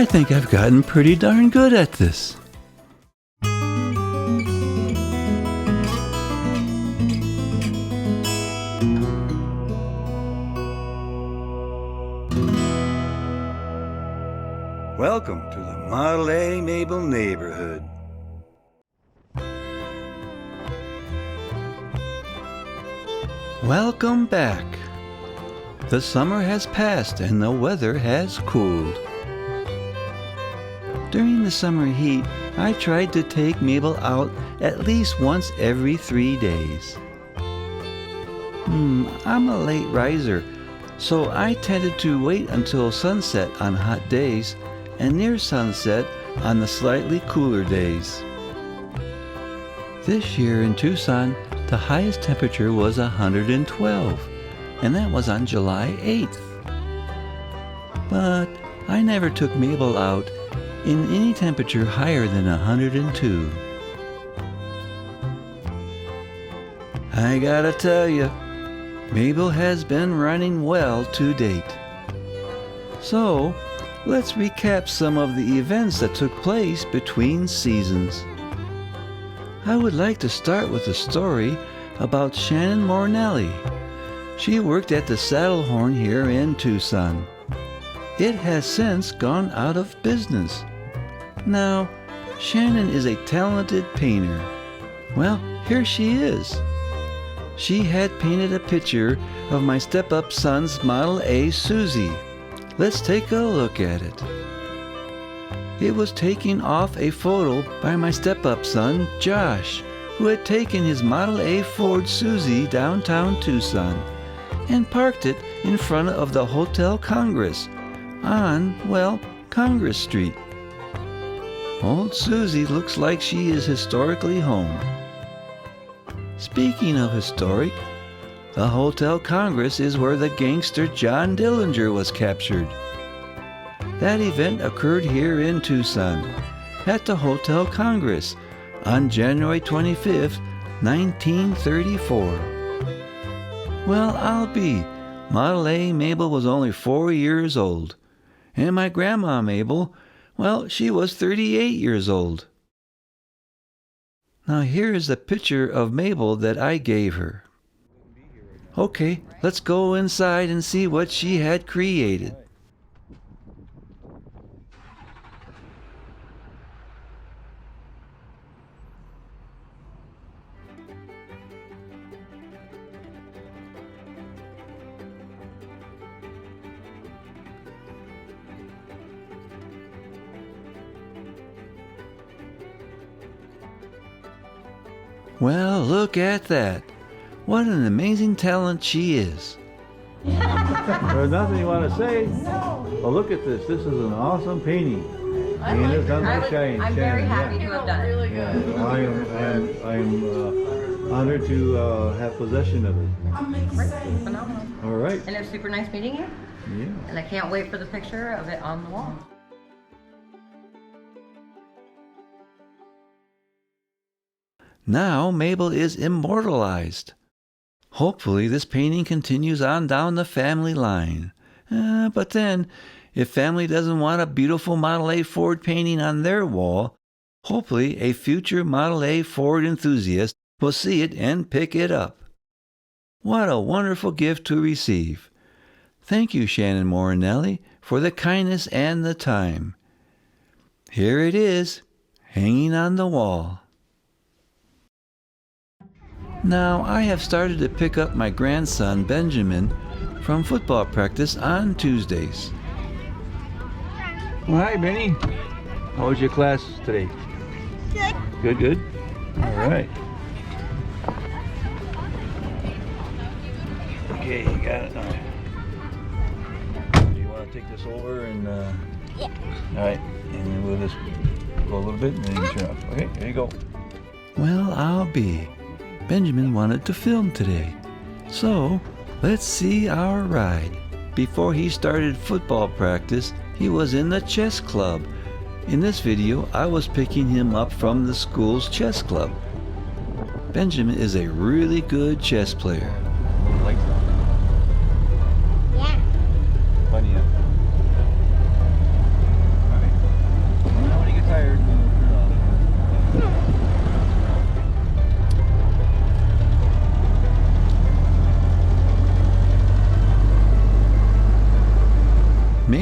I think I've gotten pretty darn good at this. Welcome to the Model A Mabel neighborhood. Welcome back. The summer has passed and the weather has cooled. During the summer heat, I tried to take Mabel out at least once every 3 days. I'm a late riser, so I tended to wait until sunset on hot days and near sunset on the slightly cooler days. This year in Tucson, the highest temperature was 112, and that was on July 8th. But I never took Mabel out in any temperature higher than 102. I gotta tell you, Mabel has been running well to date. So, let's recap some of the events that took place between seasons. I would like to start with a story about Shannon Mornelli. She worked at the Saddle Horn here in Tucson. It has since gone out of business. Now, Shannon is a talented painter. Well, here she is. She had painted a picture of my step-up son's Model A Susie. Let's take a look at it. It was taken off a photo by my step-up son, Josh, who had taken his Model A Ford Susie downtown Tucson and parked it in front of the Hotel Congress on, well, Congress Street. Old Susie looks like she is historically home. Speaking of historic, the Hotel Congress is where the gangster John Dillinger was captured. That event occurred here in Tucson, at the Hotel Congress, on January 25th, 1934. Well, I'll be. Model A Mabel was only 4 years old, and my grandma Mabel, well, she was 38 years old. Now here is the picture of Mabel that I gave her. Okay, let's go inside and see what she had created. Well, look at that. What an amazing talent she is. There's nothing you want to say? Well, look at this. This is an awesome painting. I'm very happy to have done it. Yeah, I am honored to have possession of it. Great. Phenomenal. All right. And it's super nice meeting you. Yeah. And I can't wait for the picture of it on the wall. Now Mabel is immortalized. Hopefully this painting continues on down the family line. But then, if family doesn't want a beautiful Model A Ford painting on their wall, hopefully a future Model A Ford enthusiast will see it and pick it up. What a wonderful gift to receive. Thank you, Shannon Mornelli, for the kindness and the time. Here it is, hanging on the wall. Now, I have started to pick up my grandson, Benjamin, from football practice on Tuesdays. Well, hi, Benny. How was your class today? Good. Good? All right. Okay, you got it. All right. Do you want to take this over and... Yeah. All right, and then we'll just go a little bit and then you can turn off. Okay, there you go. Well, I'll be. Benjamin wanted to film today, so let's see our ride. Before he started football practice, he was in the chess club. In this video, I was picking him up from the school's chess club. Benjamin is a really good chess player. Like that? Yeah. Funny, huh? All right.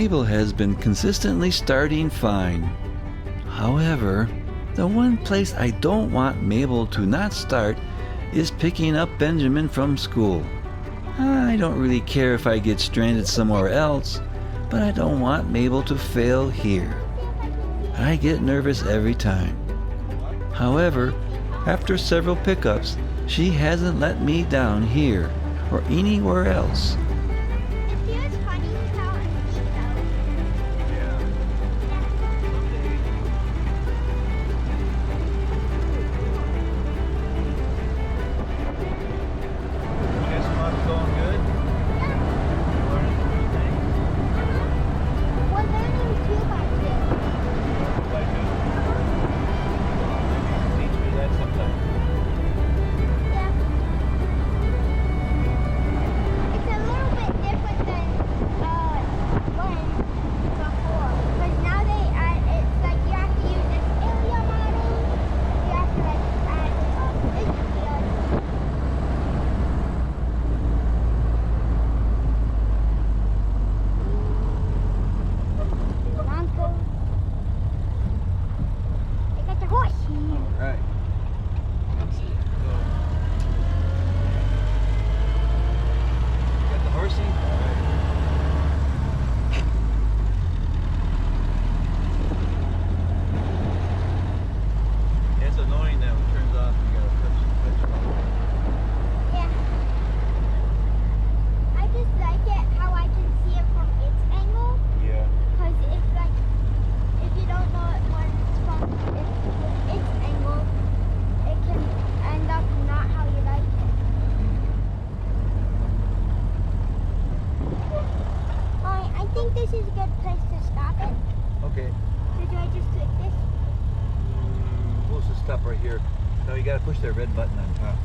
Mabel has been consistently starting fine. However, the one place I don't want Mabel to not start is picking up Benjamin from school. I don't really care if I get stranded somewhere else, but I don't want Mabel to fail here. I get nervous every time. However, after several pickups, she hasn't let me down here or anywhere else. Right here. No, you gotta push that red button on top.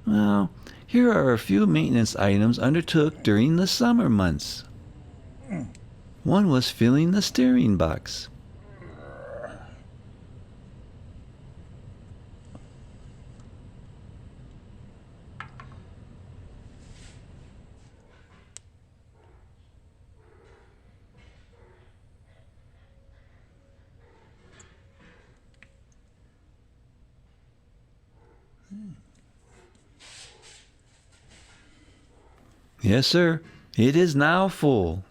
Well, here are a few maintenance items undertook during the summer months. One was filling the steering box. Yes, sir. It is now full.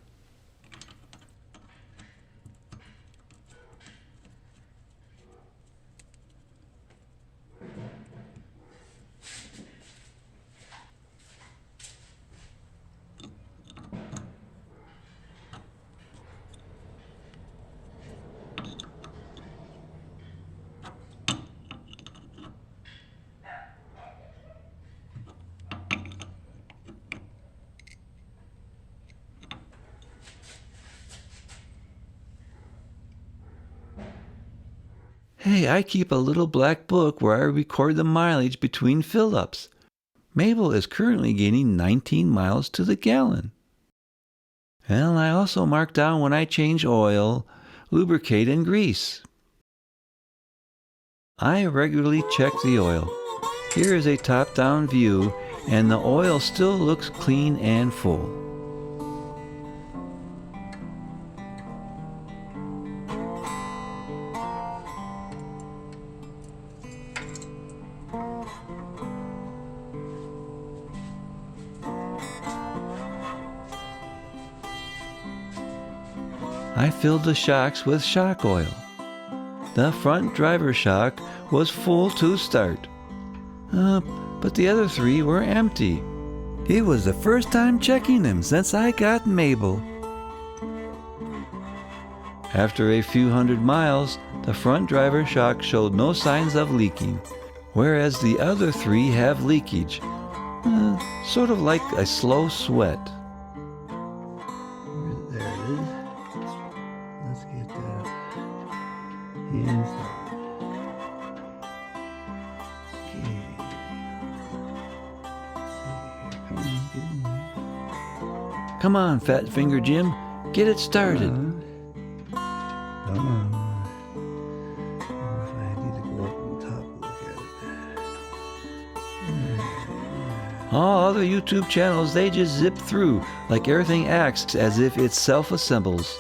Hey, I keep a little black book where I record the mileage between fill-ups. Mabel is currently gaining 19 miles to the gallon. And I also mark down when I change oil, lubricate, and grease. I regularly check the oil. Here is a top-down view, and the oil still looks clean and full. I filled the shocks with shock oil. The front driver shock was full to start, but the other three were empty. It was the first time checking them since I got Mabel. After a few hundred miles, the front driver shock showed no signs of leaking, whereas the other three have leakage, sort of like a slow sweat. There it is. Let's get that inside. Okay. Come on, Fat Finger Jim, get it started. Come on. I need to go up on top and look at it. All other YouTube channels, they just zip through like everything acts as if it self-assembles.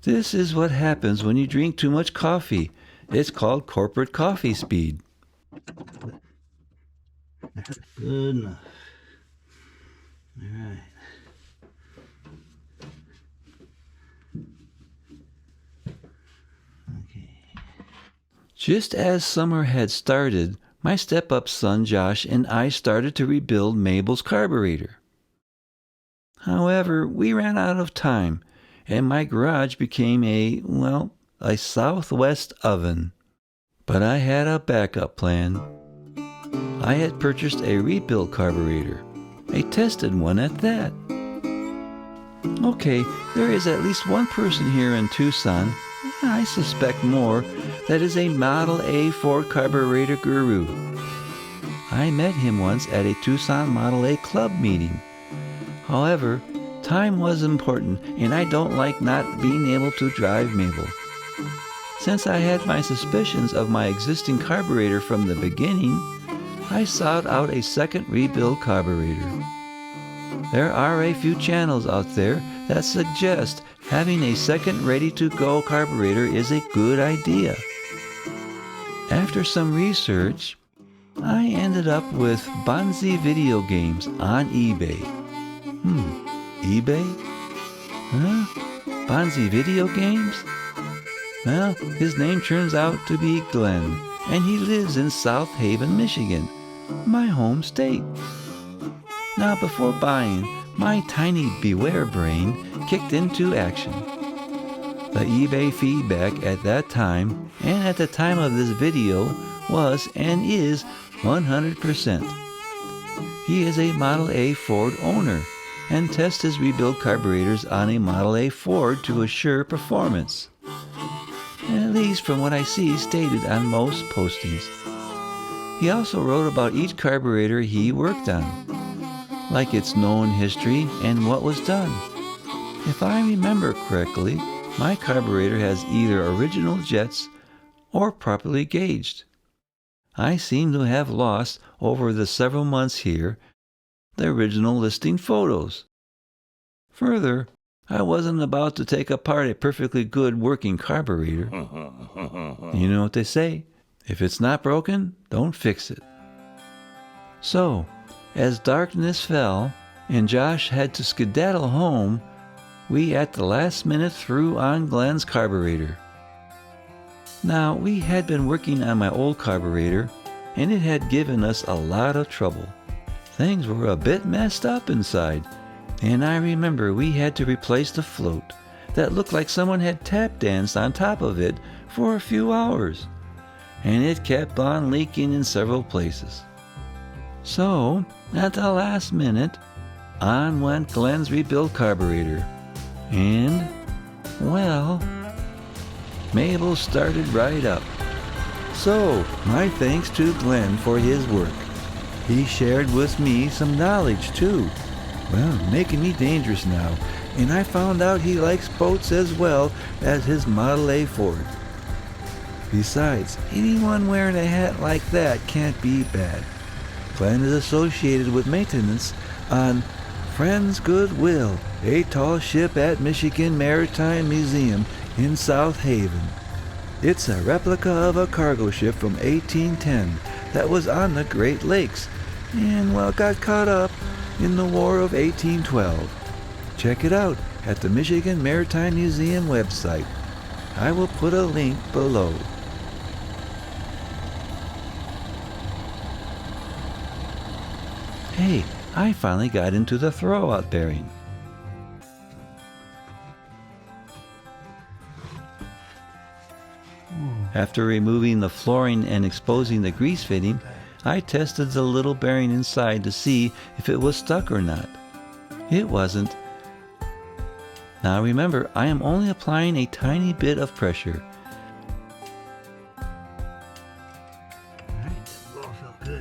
This is what happens when you drink too much coffee. It's called corporate coffee speed. Good enough. All right. Okay. Just as summer had started, my step-up son Josh and I started to rebuild Mabel's carburetor. However, we ran out of time, and my garage became a southwest oven. But I had a backup plan. I had purchased a rebuilt carburetor, a tested one at that. Okay, there is at least one person here in Tucson, I suspect more, that is a Model A Ford carburetor guru. I met him once at a Tucson Model A club meeting. However, time was important, and I don't like not being able to drive Mabel. Since I had my suspicions of my existing carburetor from the beginning, I sought out a second rebuild carburetor. There are a few channels out there that suggest having a second ready-to-go carburetor is a good idea. After some research, I ended up with Bonzi Video Games on eBay. eBay? Huh? Bonzi Video Games? Well, his name turns out to be Glenn, and he lives in South Haven, Michigan, my home state. Now, before buying, my tiny beware brain kicked into action. The eBay feedback at that time, and at the time of this video, was and is 100%. He is a Model A Ford owner, and tests his rebuild carburetors on a Model A Ford to assure performance. At least from what I see stated on most postings. He also wrote about each carburetor he worked on, like its known history and what was done. If I remember correctly, my carburetor has either original jets or properly gauged. I seem to have lost, over the several months here, the original listing photos. Further, I wasn't about to take apart a perfectly good working carburetor. You know what they say, if it's not broken, don't fix it. So, as darkness fell and Josh had to skedaddle home, we at the last minute threw on Glenn's carburetor. Now, we had been working on my old carburetor, and it had given us a lot of trouble. Things were a bit messed up inside, and I remember we had to replace the float that looked like someone had tap danced on top of it for a few hours, and it kept on leaking in several places. So, at the last minute, on went Glenn's rebuilt carburetor, and, well, Mabel started right up. So, my thanks to Glenn for his work. He shared with me some knowledge too. Well, making me dangerous now, and I found out he likes boats as well as his Model A Ford. Besides, anyone wearing a hat like that can't be bad. Glenn is associated with maintenance on Friends Goodwill, a tall ship at Michigan Maritime Museum in South Haven. It's a replica of a cargo ship from 1810 that was on the Great Lakes and, well, got caught up in the War of 1812. Check it out at the Michigan Maritime Museum website. I will put a link below. Hey, I finally got into the throwout bearing. After removing the flooring and exposing the grease fitting, I tested the little bearing inside to see if it was stuck or not. It wasn't. Now remember, I am only applying a tiny bit of pressure. Alright, that all felt good.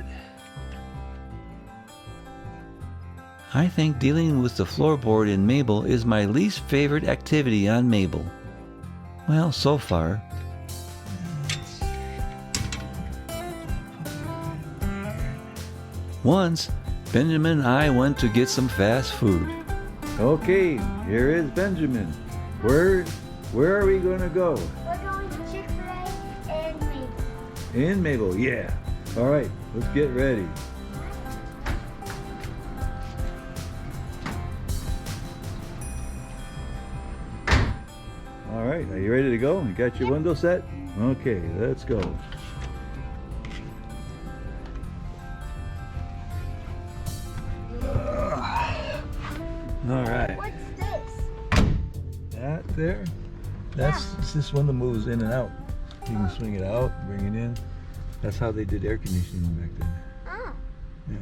I think dealing with the floorboard in Mable is my least favorite activity on Mable. Well, so far. Once, Benjamin and I went to get some fast food. Okay, here is Benjamin. Where are we going to go? We're going to Chick-fil-A and Mabel. In Mabel, yeah. All right, let's get ready. All right, are you ready to go? You got your window set? Okay, let's go. All right. What's this? That there? That's this one that moves in and out. You can swing it out, bring it in. That's how they did air conditioning back then. Oh. Yeah.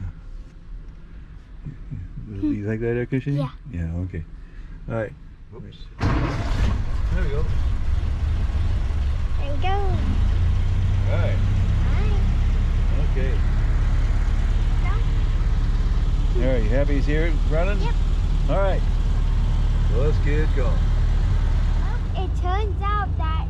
You like that air conditioning? Yeah. Yeah, okay. All right. Oops. There we go. There we go. All right. Alright. Okay. All right, you happy he's here running? Yep. All right. So let's get it going. Well, it turns out that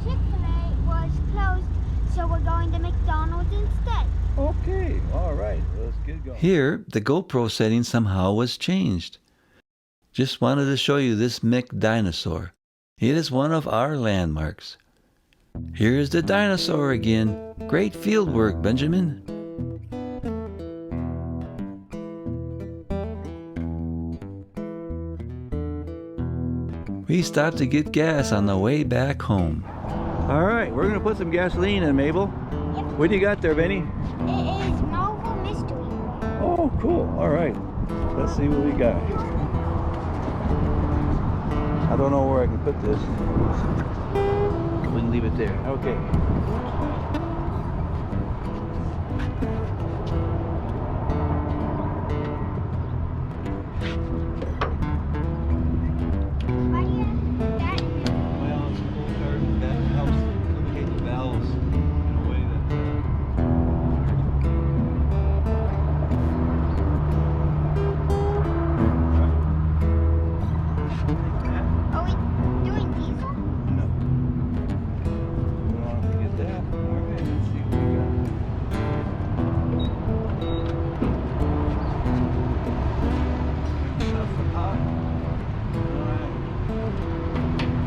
Chick-fil-A was closed, so we're going to McDonald's instead. Okay. All right. Let's get going. Here, the GoPro setting somehow was changed. Just wanted to show you this Mick dinosaur. It is one of our landmarks. Here's the dinosaur again. Great field work, Benjamin. We stopped to get gas on the way back home. All right, we're gonna put some gasoline in, Mabel. Yep. What do you got there, Benny? It is Mobile Mystery. Oh, cool. All right. Let's see what we got. I don't know where I can put this. We can leave it there. Okay. Why do you have that? Well, it's a full start. That helps lubricate the valves in a way Are we doing diesel? No. We don't want to forget that. All right, let's see what we got. Stuff for hot. All right.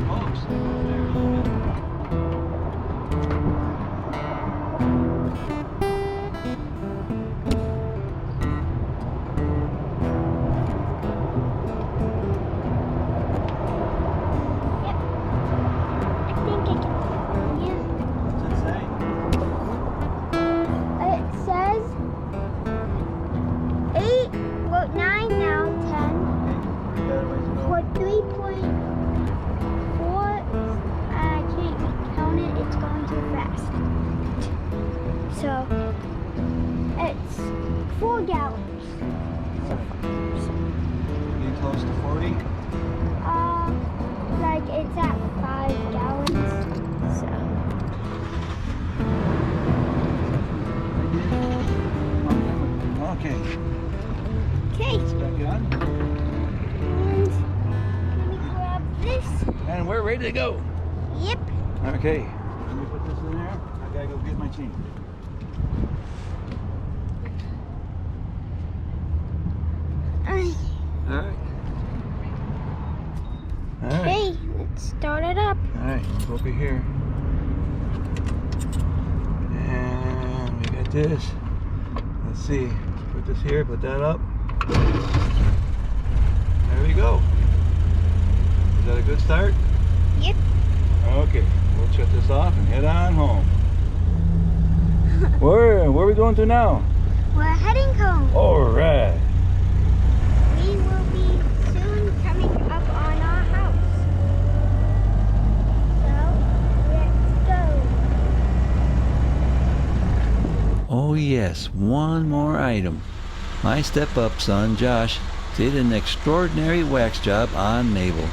Oh, stay over there a little bit. I think it can. Yeah. What's it say? It says 8, well 9 now, 10. Okay, we got a ways to go. For 3.4, I can't count it, it's going too fast. So, it's 4 gallons. So Getting close to 40. like it's at 5 gallons. So, Okay, okay. back on. And let me grab this. And we're ready to go. Yep. Okay, let me put this in there. I gotta go get my chain. Alright. All right. All right. Okay, let's start it up. All right, let's go over here. And we got this. Let's see. Put this here, put that up. There we go. Is that a good start? Yep. Okay, we'll shut this off and head on home. Where are we going to now? We're heading home. All right. We will be soon coming up on our house. So, let's go. Oh yes, one more item. My step-up son, Josh, did an extraordinary wax job on Mable.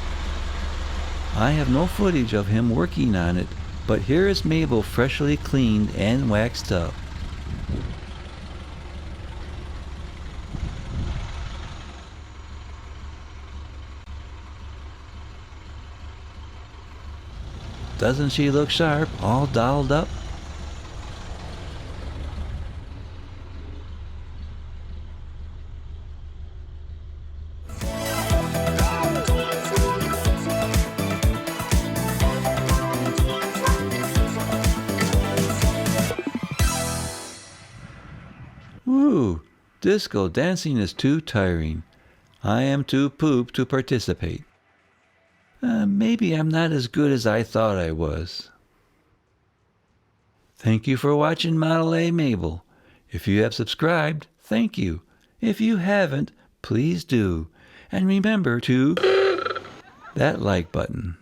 I have no footage of him working on it, but here is Mable freshly cleaned and waxed up. Doesn't she look sharp, all dolled up? Woo! Disco dancing is too tiring. I am too poop to participate. Maybe I'm not as good as I thought I was. Thank you for watching Model A Mabel. If you have subscribed, thank you. If you haven't, please do. And remember to that like button.